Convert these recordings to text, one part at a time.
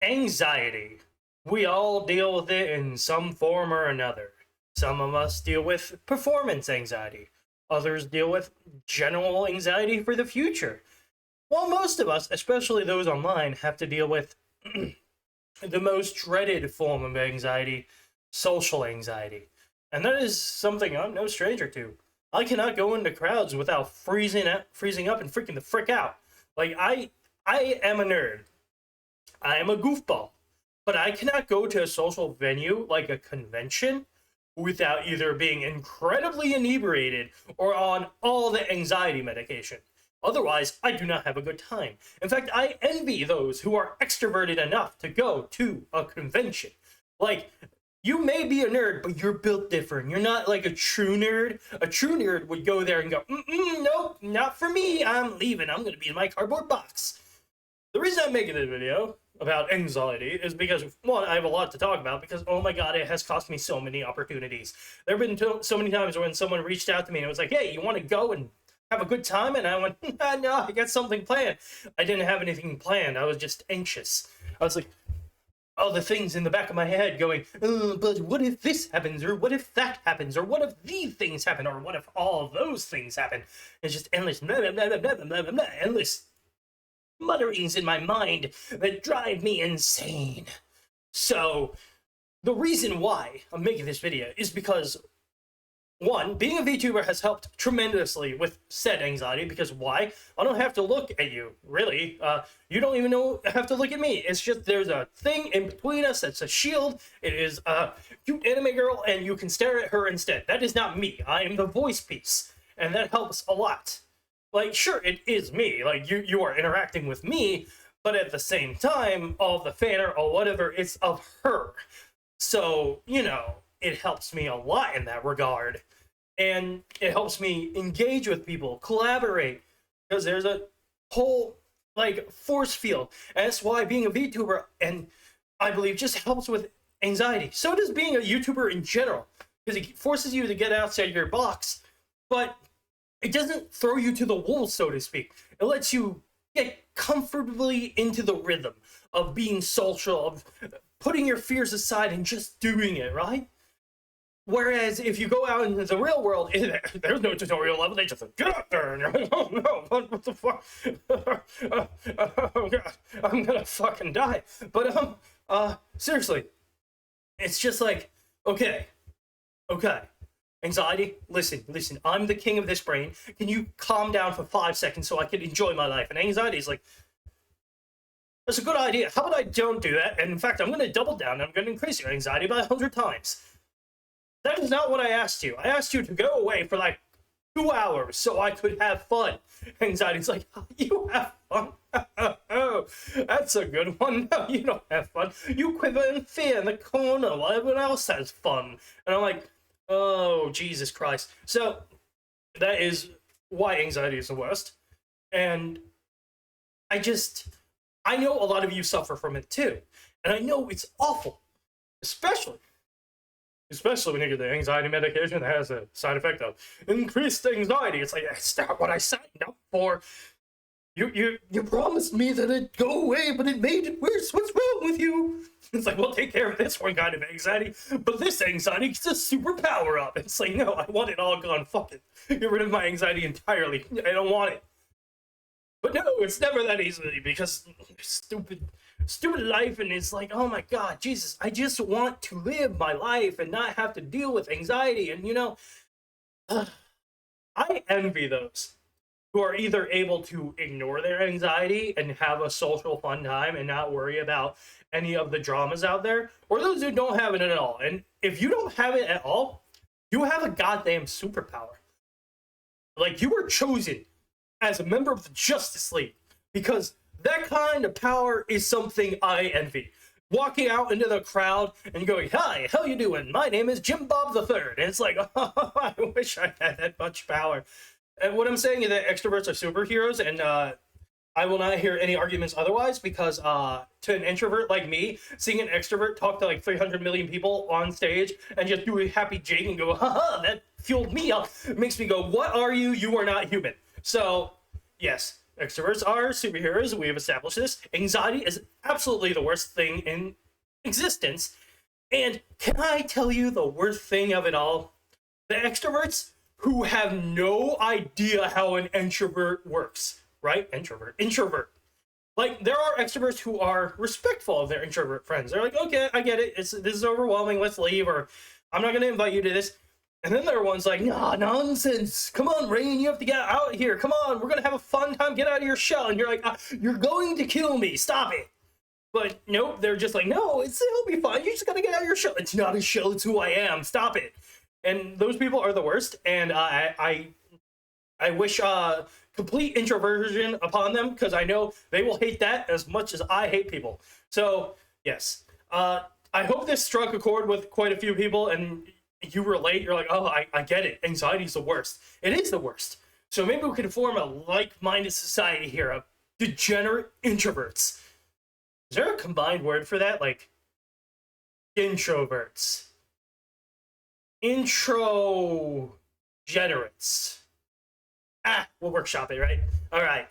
Anxiety. We all deal with it in some form or another. Some of us deal with performance anxiety. Others deal with general anxiety for the future. While most of us, especially those online, have to deal with the most dreaded form of anxiety, social anxiety. And that is something I'm no stranger to. I cannot go into crowds without freezing up and freaking the frick out. Like, I am a nerd. I am a goofball. But I cannot go to a social venue like a convention without either being incredibly inebriated or on all the anxiety medication. Otherwise, I do not have a good time. In fact, I envy those who are extroverted enough to go to a convention. Like, you may be a nerd, but you're built different. You're not like a true nerd. A true nerd would go there and go, nope, not for me. I'm leaving. I'm going to be in my cardboard box. The reason I'm making this video about anxiety is because, one, I have a lot to talk about because, oh my god, it has cost me so many opportunities. There have been so many times when someone reached out to me and was like, hey, you want to go and have a good time? And I went, no, I got something planned. I didn't have anything planned. I was just anxious. I was like, all the things in the back of my head going, but what if this happens, or what if that happens, or what if these things happen, or what if all of those things happen? It's just endless, blah, blah, blah, blah, blah, blah, blah, endless mutterings in my mind that drive me insane. So, the reason why I'm making this video is because, one, being a VTuber has helped tremendously with said anxiety, because why? I don't have to look at you, really. You don't even have to look at me. It's just there's a thing in between us that's a shield. It is a cute anime girl, and you can stare at her instead. That is not me. I am the voice piece, and that helps a lot. Like, sure, it is me. Like, you are interacting with me, but at the same time, all the fan art or whatever, it's of her. So, you know, it helps me a lot in that regard. And it helps me engage with people, collaborate, because there's a whole, like, force field. And that's why being a VTuber, and I believe, just helps with anxiety. So does being a YouTuber in general, because it forces you to get outside your box, but it doesn't throw you to the wolves, so to speak. It lets you get comfortably into the rhythm of being social, of putting your fears aside and just doing it, right? Whereas if you go out into the real world, there's no tutorial level. They just get out there and you're like, oh no, what the fuck? Oh god, I'm gonna fucking die. But seriously, it's just like, okay. Anxiety, listen, I'm the king of this brain. Can you calm down for 5 seconds so I can enjoy my life? And anxiety is like, that's a good idea. How about I don't do that? And in fact, I'm going to double down and I'm going to increase your anxiety by 100 times. That is not what I asked you. I asked you to go away for like 2 hours so I could have fun. Anxiety's like, you have fun? Oh, that's a good one. No, you don't have fun. You quiver in fear in the corner while everyone else has fun. And I'm like, oh, Jesus Christ. So, that is why anxiety is the worst. And I know a lot of you suffer from it too. And I know it's awful. Especially when you get the anxiety medication that has a side effect of increased anxiety. It's like, that's not what I signed up for. You promised me that it'd go away, but it made it worse. What's wrong with you? It's like, well, take care of this one kind of anxiety, but this anxiety gets a superpower up. It's like, no, I want it all gone. Fuck it. Get rid of my anxiety entirely. I don't want it. But no, it's never that easily, because stupid life, and it's like, oh my god, Jesus, I just want to live my life and not have to deal with anxiety. And, you know, I envy those who are either able to ignore their anxiety and have a social fun time and not worry about any of the dramas out there, or those who don't have it at all. And if you don't have it at all, you have a goddamn superpower. Like, you were chosen as a member of the Justice League, because that kind of power is something I envy. Walking out into the crowd and going, hi, how you doing? My name is Jim Bob the Third. And it's like, oh, I wish I had that much power. And what I'm saying is that extroverts are superheroes, and I will not hear any arguments otherwise, because to an introvert like me, seeing an extrovert talk to like 300 million people on stage and just do a happy jig and go, haha, that fueled me up, makes me go, what are you? You are not human. So, yes, extroverts are superheroes. We have established this. Anxiety is absolutely the worst thing in existence. And can I tell you the worst thing of it all? The extroverts who have no idea how an introvert works, right? Introvert. Like, there are extroverts who are respectful of their introvert friends. They're like, okay, I get it. This is overwhelming. Let's leave, or I'm not going to invite you to this. And then there are ones like, nah, nonsense. Come on, Rain, you have to get out here. Come on, we're going to have a fun time. Get out of your shell. And you're like, you're going to kill me. Stop it. But nope, they're just like, no, it'll be fine. You just got to get out of your shell. It's not a shell. It's who I am. Stop it. And those people are the worst. And I wish complete introversion upon them, because I know they will hate that as much as I hate people. So, yes. I hope this struck a chord with quite a few people, and you relate. You're like, oh, I get it. Anxiety's the worst. It is the worst. So maybe we could form a like-minded society here of degenerate introverts. Is there a combined word for that? Like, introverts. Intro-generates. We'll workshop it, right? All right.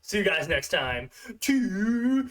See you guys next time. Toodle.